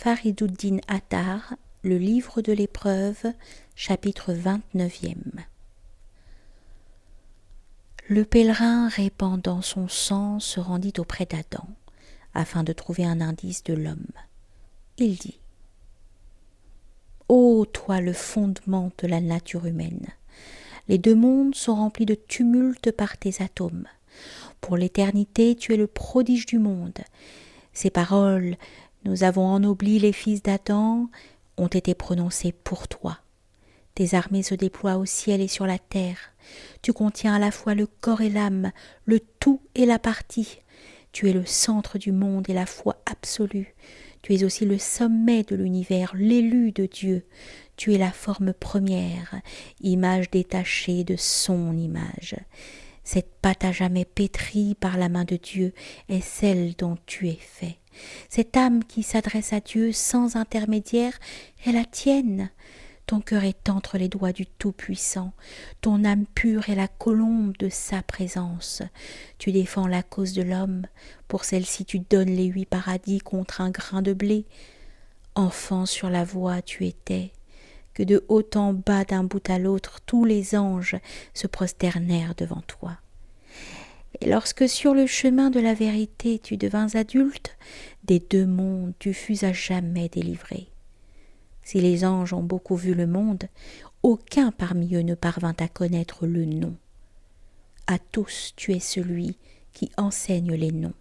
Fariduddin Attar, le livre de l'épreuve, chapitre 29e. Le pèlerin répandant son sang se rendit auprès d'Adam, afin de trouver un indice de l'homme. Il dit : Ô toi le fondement de la nature humaine, les deux mondes sont remplis de tumulte par tes atomes. Pour l'éternité, tu es le prodige du monde. Ces paroles, nous avons ennobli les fils d'Adam, ont été prononcées pour toi. Tes armées se déploient au ciel et sur la terre. Tu contiens à la fois le corps et l'âme, le tout et la partie. Tu es le centre du monde et la foi absolue. Tu es aussi le sommet de l'univers, l'élu de Dieu. Tu es la forme première, image détachée de son image. Cette pâte à jamais pétrie par la main de Dieu est celle dont tu es fait. Cette âme qui s'adresse à Dieu sans intermédiaire est la tienne. Ton cœur est entre les doigts du Tout-Puissant. Ton âme pure est la colombe de sa présence. Tu défends la cause de l'homme. Pour celle-ci, tu donnes les 8 paradis contre un grain de blé. Enfant sur la voie, tu étais. Que de haut en bas, d'un bout à l'autre, tous les anges se prosternèrent devant toi. Et lorsque sur le chemin de la vérité tu devins adulte, des deux mondes tu fus à jamais délivré. Si les anges ont beaucoup vu le monde, aucun parmi eux ne parvint à connaître le nom. À tous tu es celui qui enseigne les noms,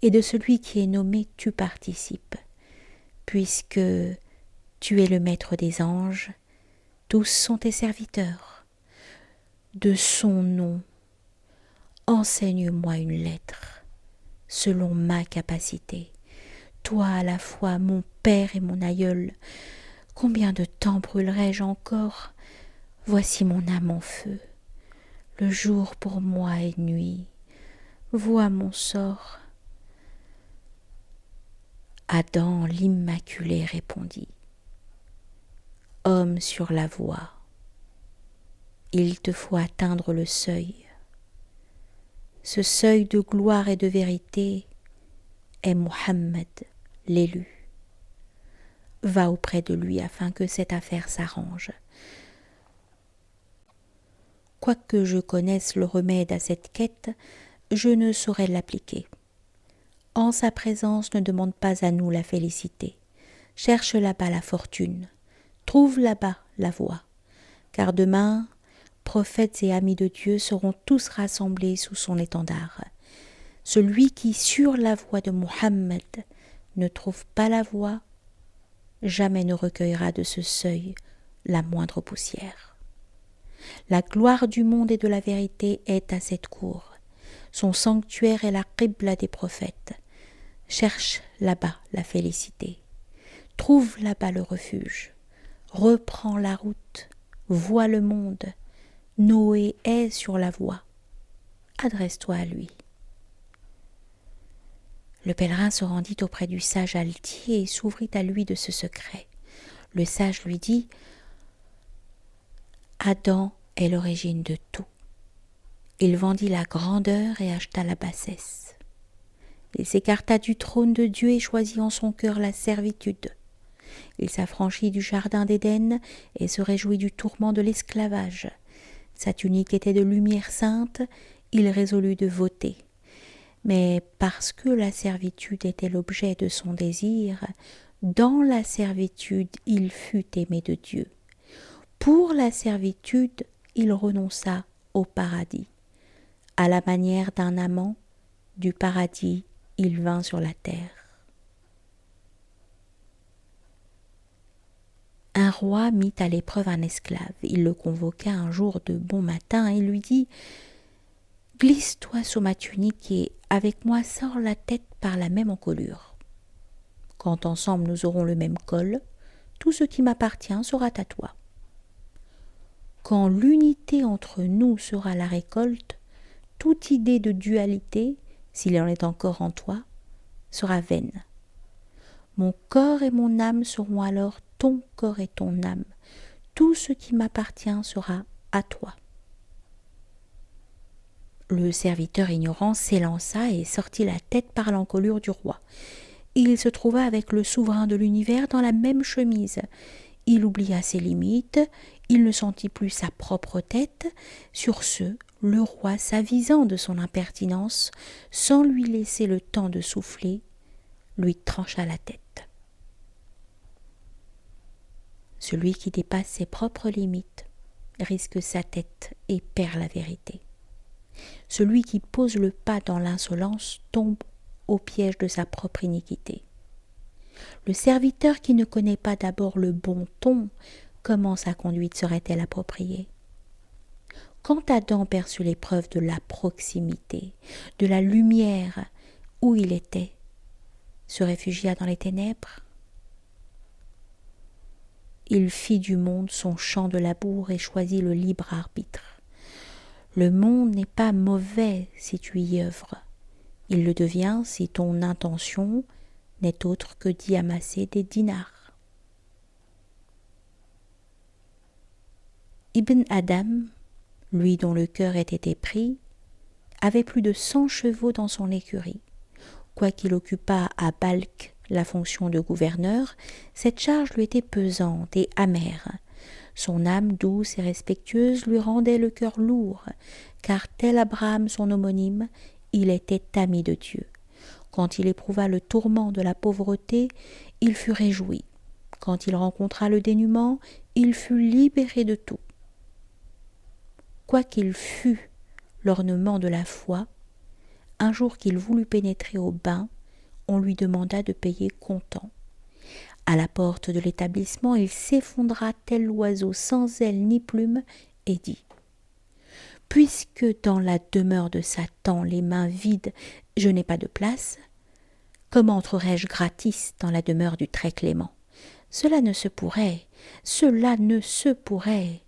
et de celui qui est nommé tu participes. Puisque tu es le maître des anges, tous sont tes serviteurs. De son nom, enseigne-moi une lettre, selon ma capacité. Toi à la fois mon père et mon aïeul, combien de temps brûlerai-je encore? Voici mon âme en feu. Le jour pour moi est nuit. Vois mon sort. Adam l'Immaculé répondit : Homme sur la voie, il te faut atteindre le seuil. Ce seuil de gloire et de vérité est Mohammed, l'élu. Va auprès de lui afin que cette affaire s'arrange. Quoique je connaisse le remède à cette quête, je ne saurais l'appliquer. En sa présence, ne demande pas à nous la félicité. Cherche là-bas la fortune. Trouve là-bas la voie. Car demain, prophètes et amis de Dieu seront tous rassemblés sous son étendard. Celui qui, sur la voie de Mohammed, ne trouve pas la voie, jamais ne recueillera de ce seuil la moindre poussière. La gloire du monde et de la vérité est à cette cour. Son sanctuaire est la qibla des prophètes. Cherche là-bas la félicité. Trouve là-bas le refuge. Reprends la route. Vois le monde. Noé est sur la voie. Adresse-toi à lui. Le pèlerin se rendit auprès du sage altier et s'ouvrit à lui de ce secret. Le sage lui dit : Adam est l'origine de tout. Il vendit la grandeur et acheta la bassesse. Il s'écarta du trône de Dieu et choisit en son cœur la servitude. Il s'affranchit du jardin d'Éden et se réjouit du tourment de l'esclavage. Sa tunique était de lumière sainte, il résolut de voter. Mais parce que la servitude était l'objet de son désir, dans la servitude il fut aimé de Dieu. Pour la servitude, il renonça au paradis. À la manière d'un amant, du paradis, il vint sur la terre. Un roi mit à l'épreuve un esclave. Il le convoqua un jour de bon matin et lui dit : Glisse-toi sous ma tunique et, avec moi, sors la tête par la même encolure. Quand ensemble nous aurons le même col, tout ce qui m'appartient sera à toi. Quand l'unité entre nous sera la récolte, toute idée de dualité, s'il en est encore en toi, sera vaine. Mon corps et mon âme seront alors ton corps et ton âme. Tout ce qui m'appartient sera à toi. Le serviteur ignorant s'élança et sortit la tête par l'encolure du roi. Il se trouva avec le souverain de l'univers dans la même chemise. Il oublia ses limites, il ne sentit plus sa propre tête. Sur ce, le roi, s'avisant de son impertinence, sans lui laisser le temps de souffler, lui trancha la tête. Celui qui dépasse ses propres limites risque sa tête et perd la vérité. Celui qui pose le pas dans l'insolence tombe au piège de sa propre iniquité. Le serviteur qui ne connaît pas d'abord le bon ton, comment sa conduite serait-elle appropriée? Quand Adam perçut l'épreuve de la proximité, de la lumière où il était, se réfugia dans les ténèbres. Il fit du monde son champ de labour et choisit le libre arbitre. Le monde n'est pas mauvais si tu y œuvres. Il le devient si ton intention n'est autre que d'y amasser des dinars. Ibn Adam, lui dont le cœur était épris, avait plus de 100 chevaux dans son écurie. Quoiqu'il occupât à Balkh la fonction de gouverneur, cette charge lui était pesante et amère. Son âme douce et respectueuse lui rendait le cœur lourd, car tel Abraham son homonyme, il était ami de Dieu. Quand il éprouva le tourment de la pauvreté, il fut réjoui. Quand il rencontra le dénuement, il fut libéré de tout. Quoiqu'il fût l'ornement de la foi, un jour qu'il voulut pénétrer au bain, on lui demanda de payer comptant. À la porte de l'établissement, il s'effondra tel l'oiseau sans aile ni plume et dit « Puisque dans la demeure de Satan, les mains vides, je n'ai pas de place, comment entrerai-je gratis dans la demeure du très clément? Cela ne se pourrait, cela ne se pourrait. »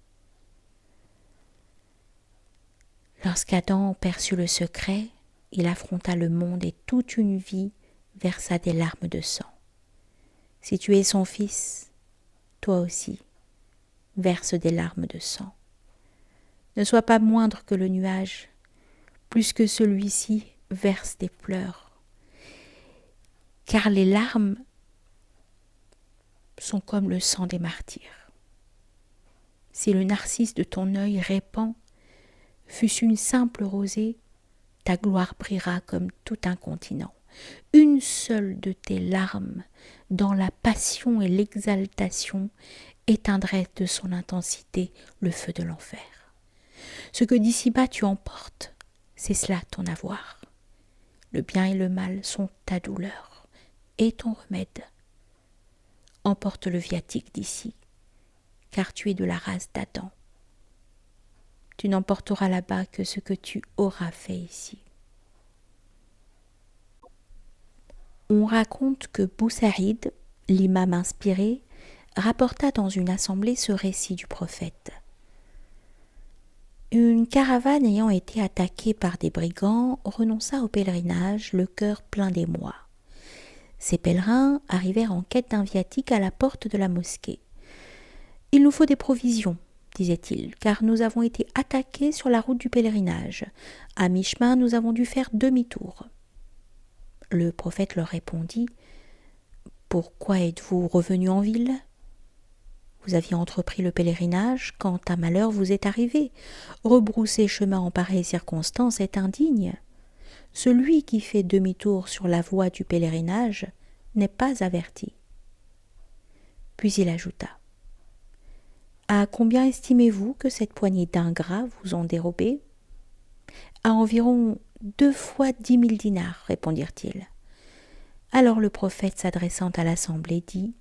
Lorsqu'Adam perçut le secret, il affronta le monde et toute une vie versa des larmes de sang. Si tu es son fils, toi aussi, verse des larmes de sang. Ne sois pas moindre que le nuage, plus que celui-ci verse des pleurs. Car les larmes sont comme le sang des martyrs. Si le narcisse de ton œil répand, fût-ce une simple rosée, ta gloire brillera comme tout un continent. Une seule de tes larmes, dans la passion et l'exaltation, éteindrait de son intensité le feu de l'enfer. Ce que d'ici-bas tu emportes, c'est cela ton avoir. Le bien et le mal sont ta douleur et ton remède. Emporte le viatique d'ici, car tu es de la race d'Adam. Tu n'emporteras là-bas que ce que tu auras fait ici. On raconte que Boussaïd, l'imam inspiré, rapporta dans une assemblée ce récit du prophète. Une caravane ayant été attaquée par des brigands renonça au pèlerinage, le cœur plein d'émoi. Ces pèlerins arrivèrent en quête d'un viatique à la porte de la mosquée. « Il nous faut des provisions, disait-il, car nous avons été attaqués sur la route du pèlerinage. À mi-chemin, nous avons dû faire demi-tour. » Le prophète leur répondit « Pourquoi êtes-vous revenus en ville ? Vous aviez entrepris le pèlerinage quand un malheur vous est arrivé. Rebrousser chemin en pareille circonstance est indigne. Celui qui fait demi-tour sur la voie du pèlerinage n'est pas averti. » Puis il ajouta « À combien estimez-vous que cette poignée d'ingrats vous ont dérobé ? » « À environ 2 fois 10 000 dinars, répondirent-ils. Alors le prophète, s'adressant à l'assemblée, dit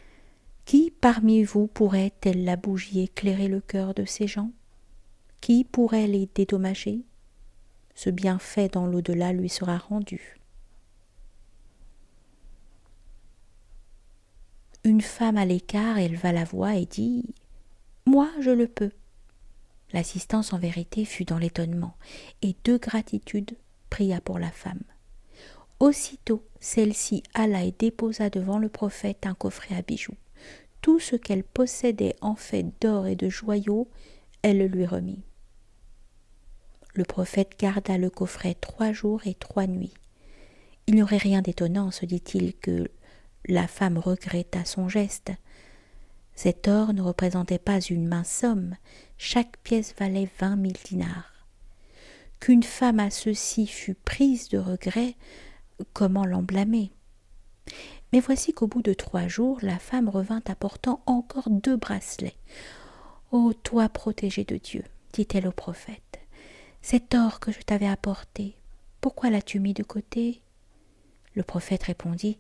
« Qui parmi vous pourrait, telle la bougie, éclairer le cœur de ces gens ? Qui pourrait les dédommager ? Ce bienfait dans l'au-delà lui sera rendu. » Une femme à l'écart éleva la voix et dit « Moi, je le peux. » L'assistance en vérité fut dans l'étonnement, et de gratitude pria pour la femme. Aussitôt, celle-ci alla et déposa devant le prophète un coffret à bijoux. Tout ce qu'elle possédait en fait d'or et de joyaux, elle le lui remit. Le prophète garda le coffret 3 jours et 3 nuits. Il n'y aurait rien d'étonnant, se dit-il, que la femme regrettât son geste. Cet or ne représentait pas une mince somme, chaque pièce valait 20 000 dinars. Qu'une femme à ceci fût prise de regret, comment l'en blâmer? Mais voici qu'au bout de 3 jours, la femme revint apportant encore 2 bracelets. « Ô toi protégé de Dieu, dit-elle au prophète, cet or que je t'avais apporté, pourquoi l'as-tu mis de côté ?» Le prophète répondit,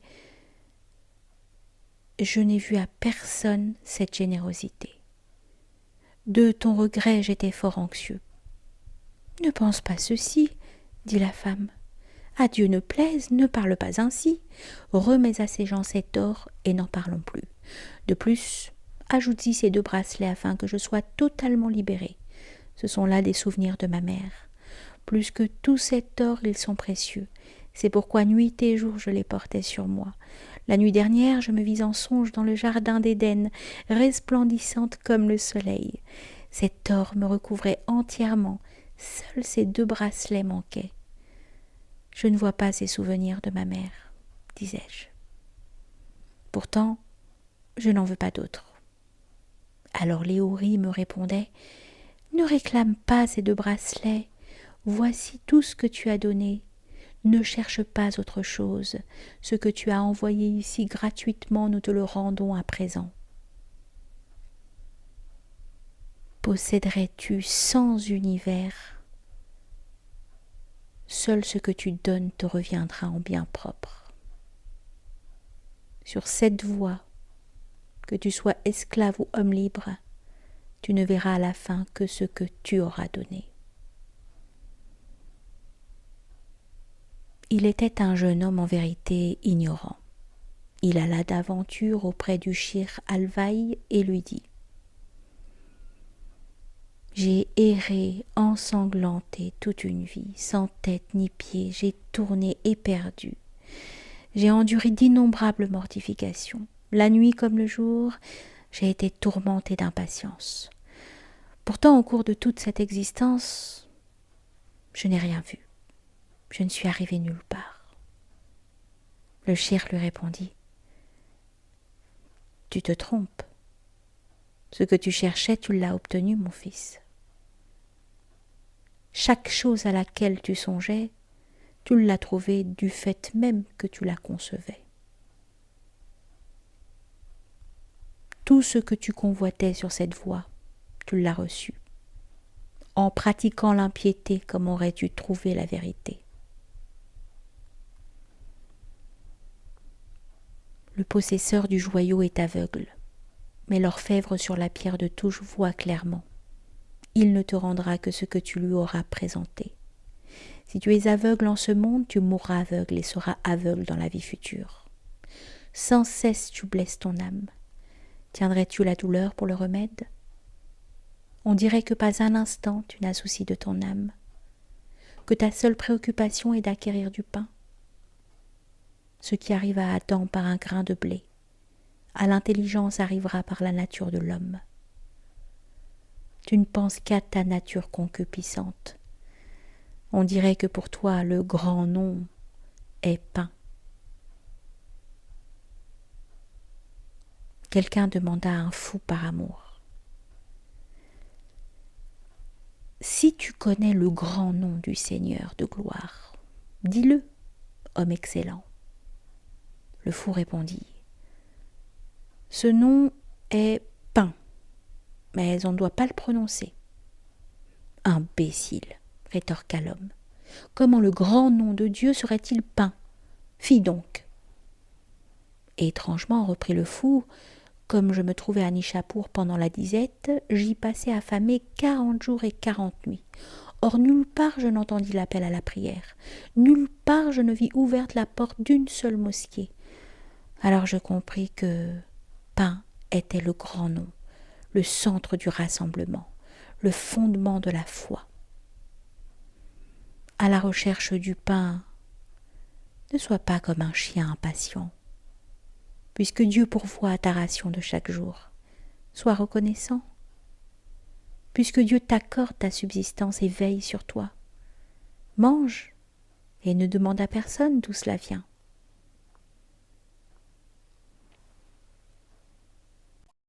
« Je n'ai vu à personne cette générosité. De ton regret, j'étais fort anxieux. »« Ne pense pas ceci, dit la femme. À Dieu ne plaise, ne parle pas ainsi. Remets à ces gens cet or et n'en parlons plus. De plus, ajoute-y ces 2 bracelets afin que je sois totalement libérée. Ce sont là des souvenirs de ma mère. Plus que tout cet or, ils sont précieux. C'est pourquoi nuit et jour je les portais sur moi. La nuit dernière, je me vis en songe dans le jardin d'Éden, resplendissante comme le soleil. Cet or me recouvrait entièrement. Seuls ces 2 bracelets manquaient. Je ne vois pas ces souvenirs de ma mère, disais-je. Pourtant, je n'en veux pas d'autres. Alors Léorie me répondait, « Ne réclame pas ces 2 bracelets. Voici tout ce que tu as donné. Ne cherche pas autre chose. Ce que tu as envoyé ici gratuitement, nous te le rendons à présent. » Posséderais-tu 100 univers? Seul ce que tu donnes te reviendra en bien propre. Sur cette voie, que tu sois esclave ou homme libre, tu ne verras à la fin que ce que tu auras donné. Il était un jeune homme en vérité ignorant. Il alla d'aventure auprès du shir Alvaï et lui dit: « J'ai erré ensanglanté toute une vie, sans tête ni pied, j'ai tourné éperdu. J'ai enduré d'innombrables mortifications. La nuit comme le jour, j'ai été tourmenté d'impatience. Pourtant, au cours de toute cette existence, je n'ai rien vu. Je ne suis arrivé nulle part. » Le shir lui répondit: « Tu te trompes. Ce que tu cherchais, tu l'as obtenu, mon fils. Chaque chose à laquelle tu songeais, tu l'as trouvée du fait même que tu la concevais. Tout ce que tu convoitais sur cette voie, tu l'as reçu. En pratiquant l'impiété, comment aurais-tu trouvé la vérité? Le possesseur du joyau est aveugle, mais l'orfèvre sur la pierre de touche voit clairement. Il ne te rendra que ce que tu lui auras présenté. Si tu es aveugle en ce monde, tu mourras aveugle et seras aveugle dans la vie future. Sans cesse tu blesses ton âme. Tiendrais-tu la douleur pour le remède? On dirait que pas un instant tu n'as souci de ton âme, que ta seule préoccupation est d'acquérir du pain. Ce qui arrive à Adam par un grain de blé, à l'intelligence arrivera par la nature de l'homme. Tu ne penses qu'à ta nature concupiscente. On dirait que pour toi le grand nom est pain. Quelqu'un demanda à un fou par amour: « Si tu connais le grand nom du Seigneur de gloire, dis-le, homme excellent. » Le fou répondit: « Ce nom est pain, mais on ne doit pas le prononcer. » « Imbécile, rétorqua l'homme. Comment le grand nom de Dieu serait-il pain? Fi donc. Et étrangement, reprit le fou, comme je me trouvais à Nichapour pendant la disette, j'y passai affamé 40 jours et 40 nuits. Or nulle part je n'entendis l'appel à la prière, nulle part je ne vis ouverte la porte d'une seule mosquée. Alors je compris que pain était le grand nom, le centre du rassemblement, le fondement de la foi. À la recherche du pain, ne sois pas comme un chien impatient. Puisque Dieu pourvoit à ta ration de chaque jour, sois reconnaissant. Puisque Dieu t'accorde ta subsistance et veille sur toi, mange et ne demande à personne d'où cela vient.